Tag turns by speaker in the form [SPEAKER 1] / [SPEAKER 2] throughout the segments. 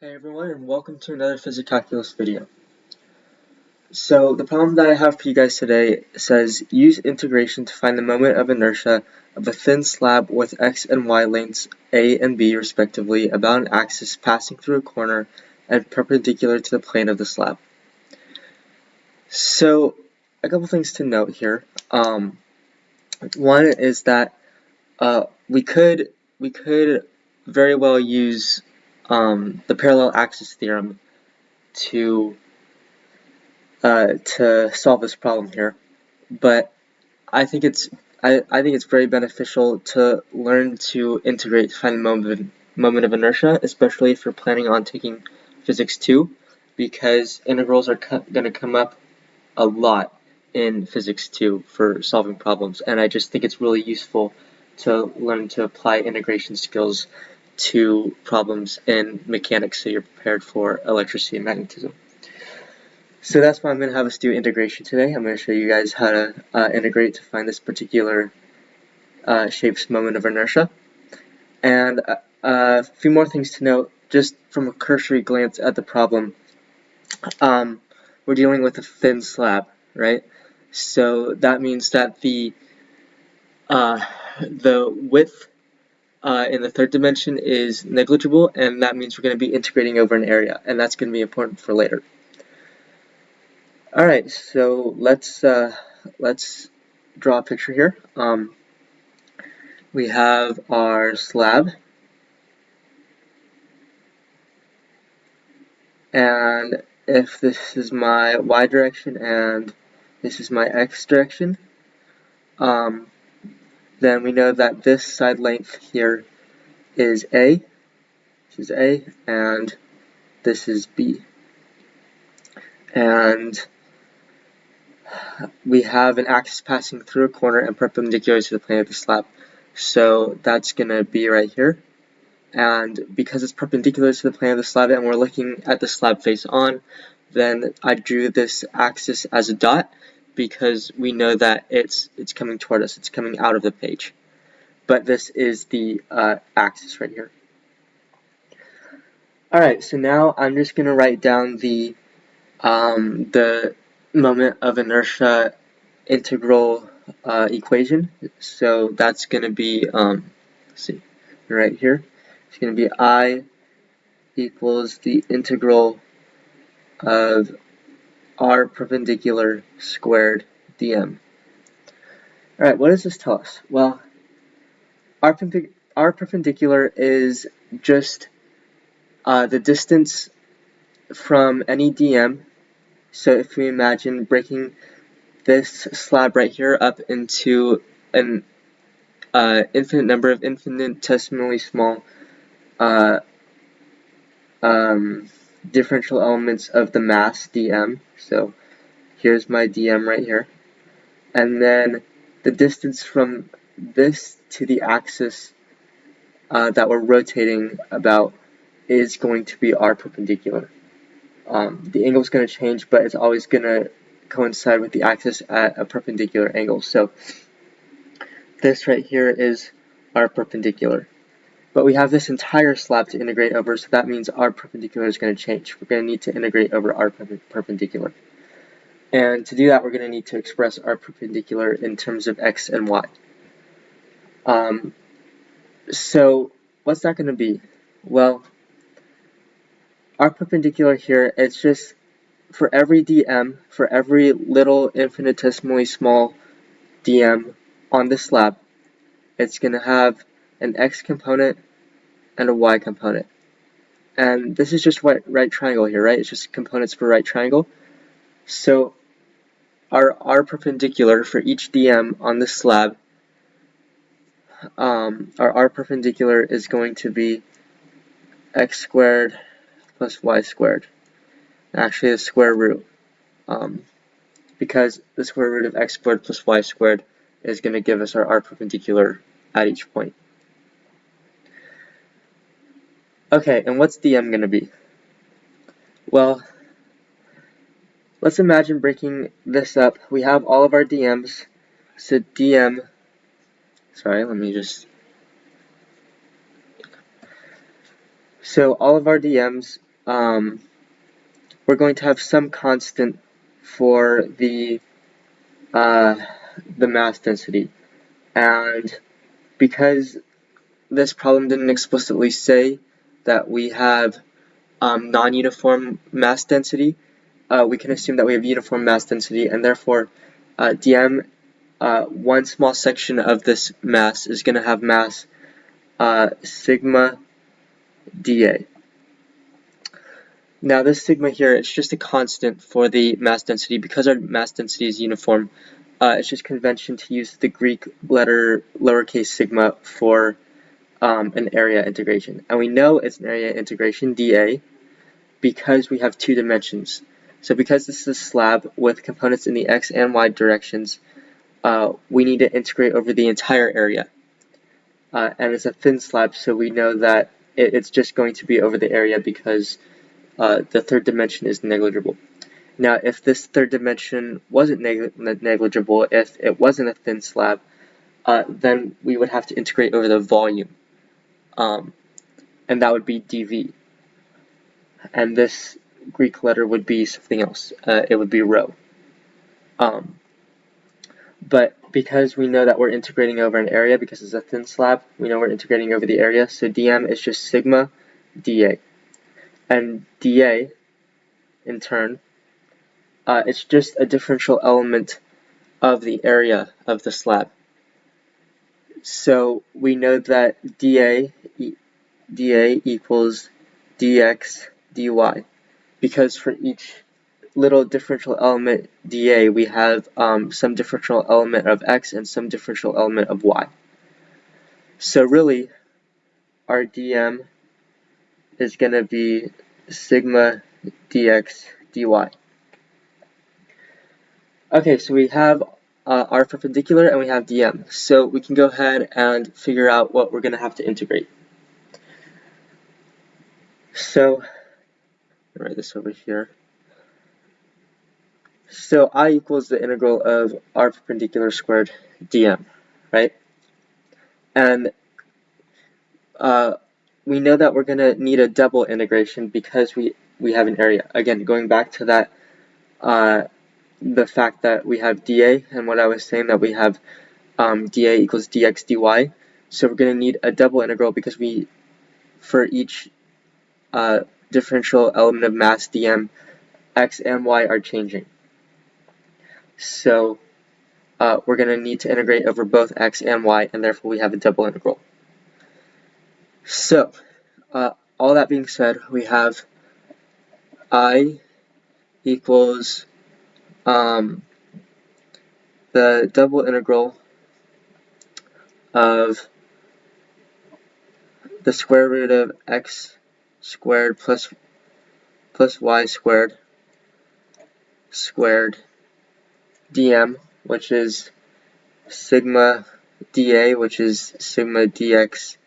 [SPEAKER 1] Hey everyone, and welcome to another physics calculus video. So the problem that I have for you guys today says use integration to find the moment of inertia of a thin slab with x and y lengths a and b respectively about an axis passing through a corner and perpendicular to the plane of the slab. So a couple things to note here. One is that we could very well use the parallel axis theorem to solve this problem here, but I think it's very beneficial to learn to integrate to find the moment of inertia, especially if you're planning on taking physics 2, because integrals are going to come up a lot in physics 2 for solving problems, and I just think it's really useful to learn to apply integration skills to problems in mechanics so you're prepared for electricity and magnetism. So that's why I'm going to have us do integration today. I'm going to show you guys how to integrate to find this particular shape's moment of inertia. And a few more things to note, just from a cursory glance at the problem. We're dealing with a thin slab, right? So that means that the width in the third dimension is negligible, and that means we're going to be integrating over an area, and that's going to be important for later. Alright, so let's draw a picture here. We have our slab, and if this is my y direction and this is my x direction, then we know that this side length here is A, this is A, and this is B. And we have an axis passing through a corner and perpendicular to the plane of the slab. So that's going to be right here. And because it's perpendicular to the plane of the slab and we're looking at the slab face on, then I drew this axis as a dot because we know that it's coming toward us, it's coming out of the page. But this is the axis right here. Alright, so now I'm just going to write down the moment of inertia integral equation. So that's going to be, let's see, right here. It's going to be I equals the integral of r perpendicular squared dm. Alright, what does this tell us? Well, r perpendicular is just the distance from any dm. So if we imagine breaking this slab right here up into an infinite number of infinitesimally small differential elements of the mass dm. So here's my dm right here, and then the distance from this to the axis that we're rotating about is going to be r perpendicular. The angle is going to change, but it's always going to coincide with the axis at a perpendicular angle. So this right here is r perpendicular. But we have this entire slab to integrate over, so that means r perpendicular is going to change. We're going to need to integrate over r perpendicular. And to do that, we're going to need to express r perpendicular in terms of x and y. So what's that going to be? Well, r perpendicular here, it's just for every dm, for every little infinitesimally small dm on the slab, it's going to have an x component and a y component. And this is just right triangle here, right? It's just components for right triangle. So our r perpendicular for each dm on this slab, our r perpendicular is going to be x squared plus y squared. Actually, the square root, because the square root of x squared plus y squared is going to give us our r perpendicular at each point. Okay, and what's dm going to be? Well, let's imagine breaking this up. We have all of our dm's, so dm, so all of our dm's we're going to have some constant for the mass density, and because this problem didn't explicitly say that we have non-uniform mass density, we can assume that we have uniform mass density, and therefore dm, one small section of this mass is going to have mass sigma dA. Now this sigma here, it's just a constant for the mass density. Because our mass density is uniform, it's just convention to use the Greek letter lowercase sigma for an area integration. And we know it's an area integration, dA, because we have two dimensions. So because this is a slab with components in the x and y directions, we need to integrate over the entire area. And it's a thin slab, so we know that it's just going to be over the area because the third dimension is negligible. Now, if this third dimension wasn't negligible, if it wasn't a thin slab, then we would have to integrate over the volume, and that would be dV. And this Greek letter would be something else. It would be rho. But because we know that we're integrating over an area, because it's a thin slab, we know we're integrating over the area, so dm is just sigma dA. And dA, in turn, it's just a differential element of the area of the slab. So we know that dA equals dx dy, because for each little differential element dA, we have some differential element of x and some differential element of y. So really, our dm is going to be sigma dx dy. Okay, so we have our perpendicular and we have dm. So we can go ahead and figure out what we're going to have to integrate. So, I'll write this over here. So I equals the integral of r perpendicular squared dm, right? And we know that we're going to need a double integration because we have an area. Again, going back to that, the fact that we have dA and what I was saying, that we have dA equals dx dy. So we're going to need a double integral because for each differential element of mass dm, x and y are changing. So we're going to need to integrate over both x and y, and therefore we have a double integral. So, all that being said, we have I equals the double integral of the square root of x squared plus y squared dm, which is sigma dA, which is sigma dx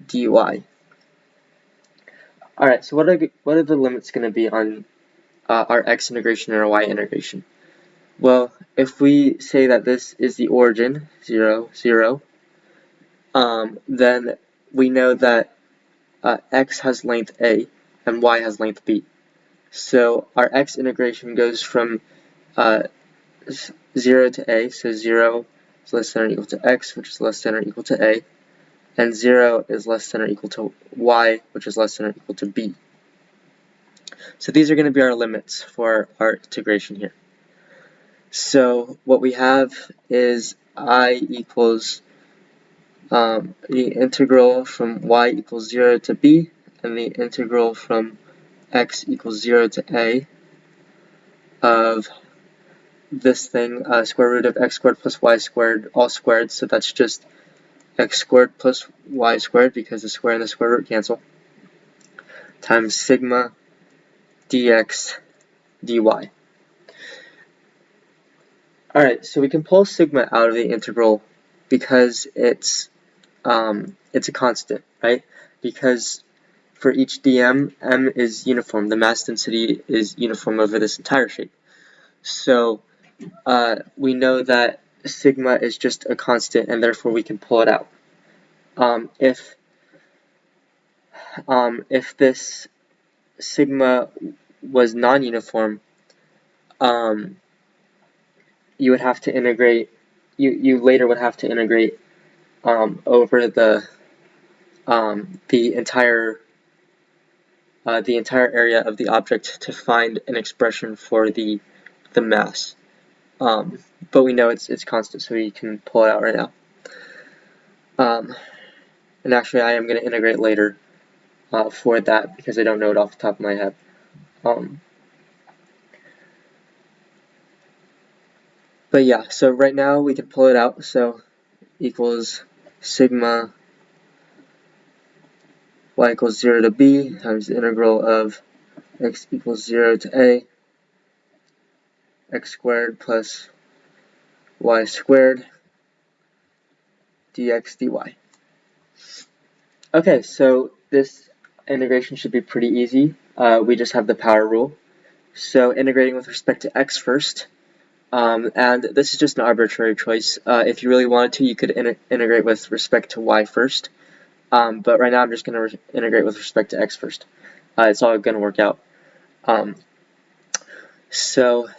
[SPEAKER 1] dy. Alright, so what are the limits going to be on our x integration and our y integration? Well, if we say that this is the origin, 0, 0, then we know that x has length a and y has length b. So our x integration goes from 0 to a, so 0 is less than or equal to x, which is less than or equal to a, and 0 is less than or equal to y, which is less than or equal to b. So these are going to be our limits for our integration here. So what we have is I equals the integral from y equals 0 to b, and the integral from x equals 0 to a of this thing, square root of x squared plus y squared, all squared, so that's just x squared plus y squared because the square and the square root cancel, times sigma dx dy. Alright, so we can pull sigma out of the integral because it's a constant, right? Because for each dm, m is uniform. The mass density is uniform over this entire shape. So we know that sigma is just a constant, and therefore we can pull it out. If this sigma was non-uniform, you would have to integrate. You later would have to integrate over the entire area of the object to find an expression for the mass. But we know it's constant, so we can pull it out right now. And actually, I am going to integrate later for that because I don't know it off the top of my head. But yeah, so right now we can pull it out. So equals sigma y equals 0 to b times the integral of x equals 0 to a, x squared plus y squared dx dy. Okay, so this integration should be pretty easy. We just have the power rule. So integrating with respect to x first, and this is just an arbitrary choice. If you really wanted to, you could integrate with respect to y first, but right now I'm just going to integrate with respect to x first. It's all going to work out. So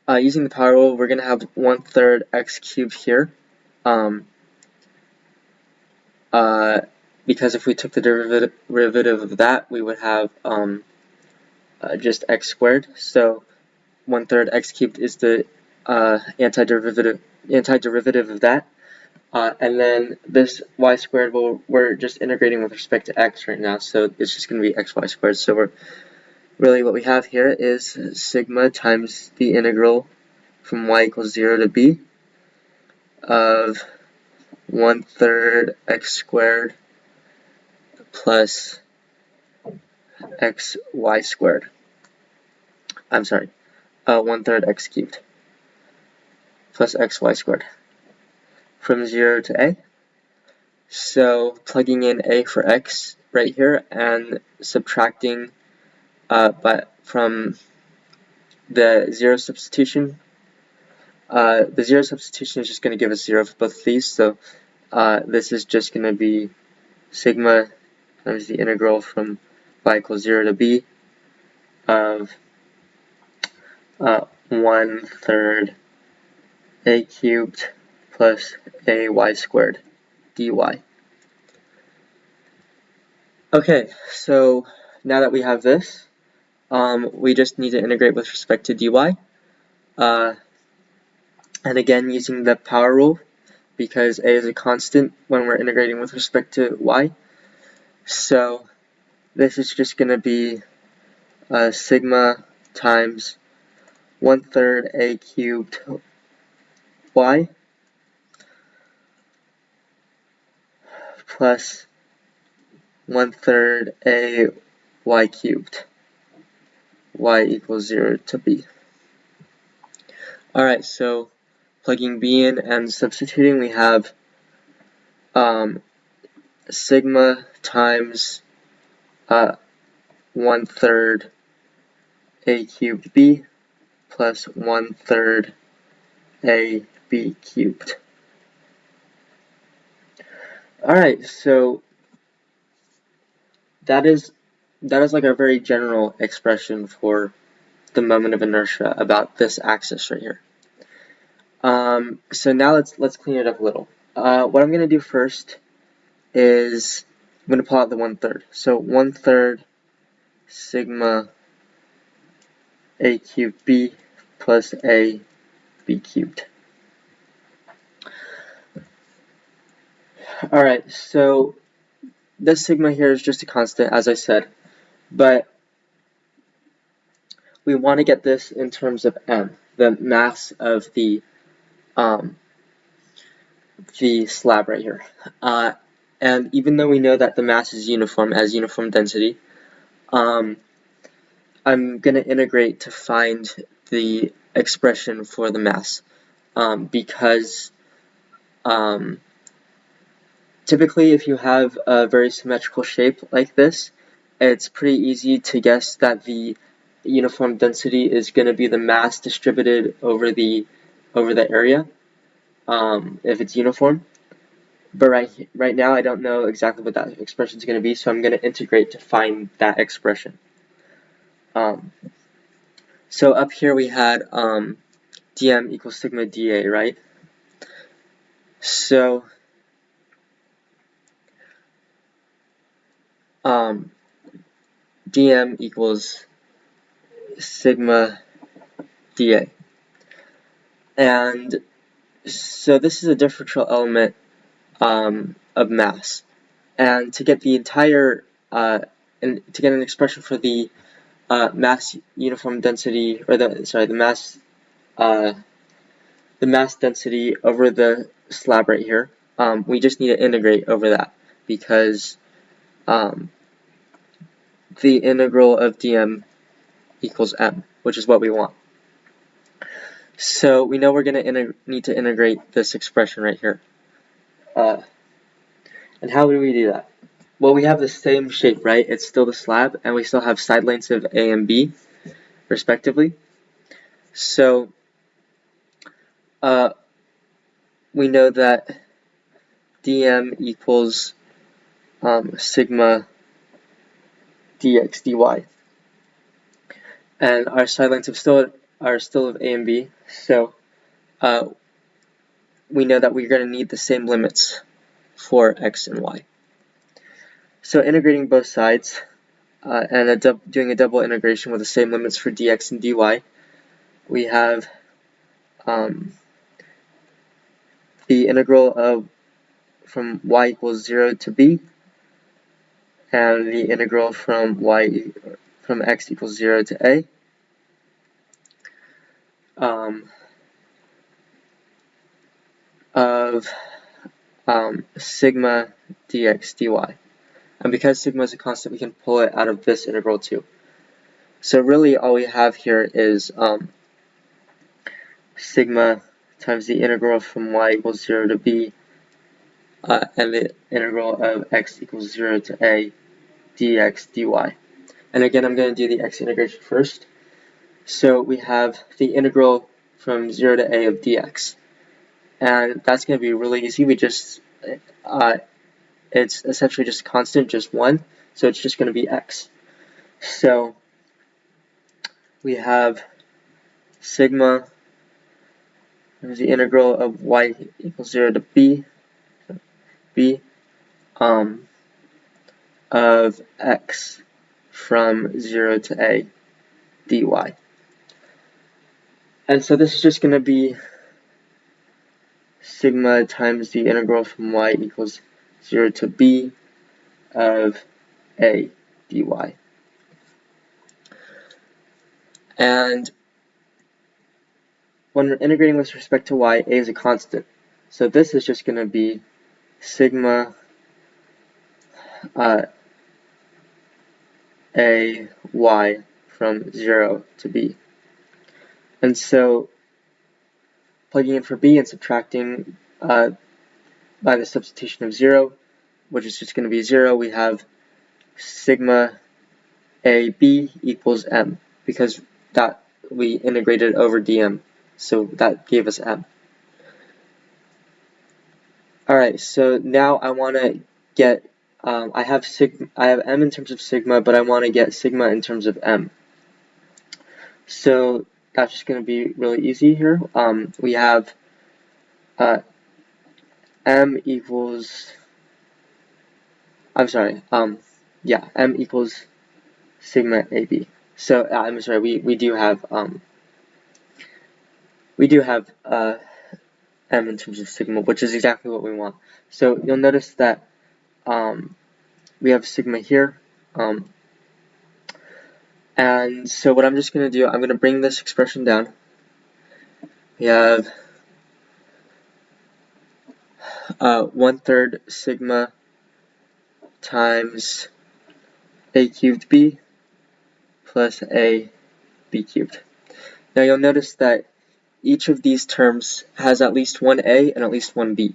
[SPEAKER 1] using the power rule, we're going to have 1/3 x cubed here, because if we took the derivative of that, we would have just x squared. So 1/3 x cubed is the antiderivative of that. And then this y squared, we're just integrating with respect to x right now, so it's just going to be xy squared. So really what we have here is sigma times the integral from y equals 0 to b of 1/3 x squared plus xy squared. I'm sorry, 1/3 x cubed plus xy squared from 0 to a. So plugging in a for x right here and subtracting from the zero substitution. The zero substitution is just going to give us 0 for both of these, so this is just going to be sigma times the integral from y equals 0 to b of 1/3 a cubed plus ay squared dy. Okay, so now that we have this, we just need to integrate with respect to dy. And again, using the power rule, because a is a constant when we're integrating with respect to y. So this is just going to be sigma times 1/3 a cubed y plus 1/3 a y cubed, y equals 0 to b. Alright, so plugging b in and substituting, we have sigma times 1/3 a cubed b plus 1/3 a b cubed. Alright, so that is like a very general expression for the moment of inertia about this axis right here. So now let's clean it up a little. What I'm going to do first is I'm going to pull out the 1/3. So 1/3 sigma a cubed b plus a b cubed. Alright, so this sigma here is just a constant, as I said, but we want to get this in terms of m, the mass of the slab right here. And even though we know that the mass is uniform as uniform density, I'm going to integrate to find the expression for the mass, because typically if you have a very symmetrical shape like this, it's pretty easy to guess that the uniform density is going to be the mass distributed over the area, if it's uniform. But right now I don't know exactly what that expression is going to be, so I'm going to integrate to find that expression. So up here we had dm equals sigma dA, right? So dm equals sigma dA. And so this is a differential element of mass. And to get the entire, to get an expression for the mass uniform density, or the mass density over the slab right here, we just need to integrate over that, because the integral of dm equals m, which is what we want. So we know we're going to need to integrate this expression right here. And how do we do that? Well, we have the same shape, right? It's still the slab, and we still have side lengths of A and B, respectively. So we know that dm equals sigma dx dy. And our side lengths are still of A and B, so we know that we're going to need the same limits for x and y. So integrating both sides and doing a double integration with the same limits for dx and dy, we have the integral of from y equals 0 to b, and the integral from x equals 0 to a. Of sigma dx dy. And because sigma is a constant, we can pull it out of this integral too. So really all we have here is sigma times the integral from y equals 0 to b, and the integral of x equals 0 to a dx dy. And again, I'm going to do the x integration first. So we have the integral from 0 to a of dx. And that's going to be really easy. We just, it's essentially just constant, just 1. So it's just going to be x. So we have sigma, there's the integral of y equals 0 to b of x from 0 to a dy. And so this is just going to be sigma times the integral from y equals 0 to b of a dy. And when we're integrating with respect to y, a is a constant. So this is just going to be sigma a y from 0 to b. And so plugging in for b and subtracting by the substitution of 0, which is just going to be 0, we have sigma ab equals m, because that we integrated over dm, so that gave us m. Alright, so now I want to get, I have m in terms of sigma, but I want to get sigma in terms of m. So that's just going to be really easy here. We have m equals, I'm sorry, m equals sigma ab. So I'm sorry, we do have m in terms of sigma, which is exactly what we want. So you'll notice that we have sigma here, and so what I'm just going to do, I'm going to bring this expression down. We have 1/3 sigma times a cubed b plus a b cubed. Now you'll notice that each of these terms has at least one a and at least one b.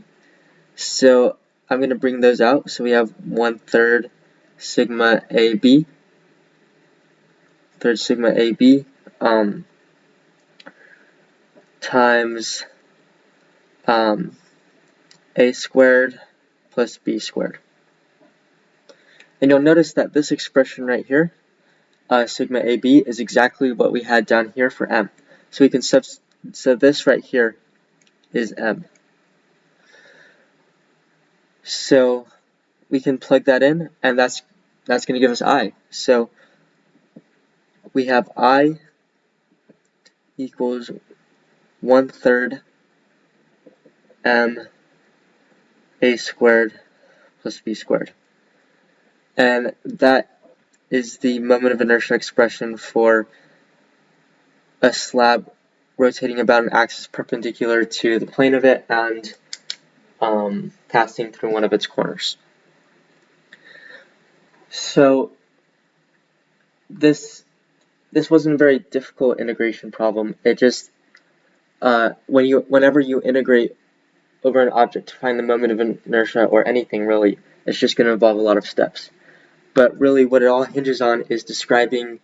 [SPEAKER 1] So I'm going to bring those out. So we have 1/3 sigma ab, times a squared plus b squared. And you'll notice that this expression right here, sigma AB, is exactly what we had down here for m. So we can so this right here is m. So we can plug that in, and that's going to give us I. So we have I equals 1/3 m a squared plus b squared. And that is the moment of inertia expression for a slab rotating about an axis perpendicular to the plane of it and passing through one of its corners. So this wasn't a very difficult integration problem. It just whenever you integrate over an object to find the moment of inertia, or anything really, it's just going to involve a lot of steps. But really what it all hinges on is describing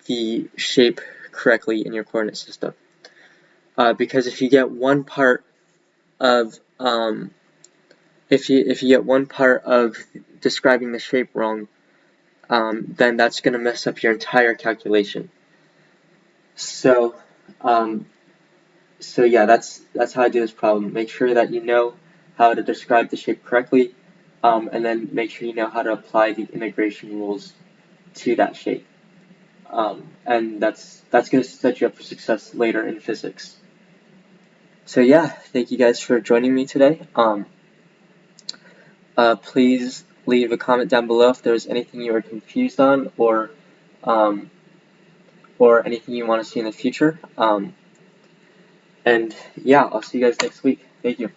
[SPEAKER 1] the shape correctly in your coordinate system. Because if you get one part of if you get one part of describing the shape wrong, then that's going to mess up your entire calculation. So yeah, that's how I do this problem. Make sure that you know how to describe the shape correctly, and then make sure you know how to apply the integration rules to that shape. And that's going to set you up for success later in physics. So yeah, thank you guys for joining me today. Please leave a comment down below if there's anything you are confused on, or anything you want to see in the future. And yeah, I'll see you guys next week. Thank you.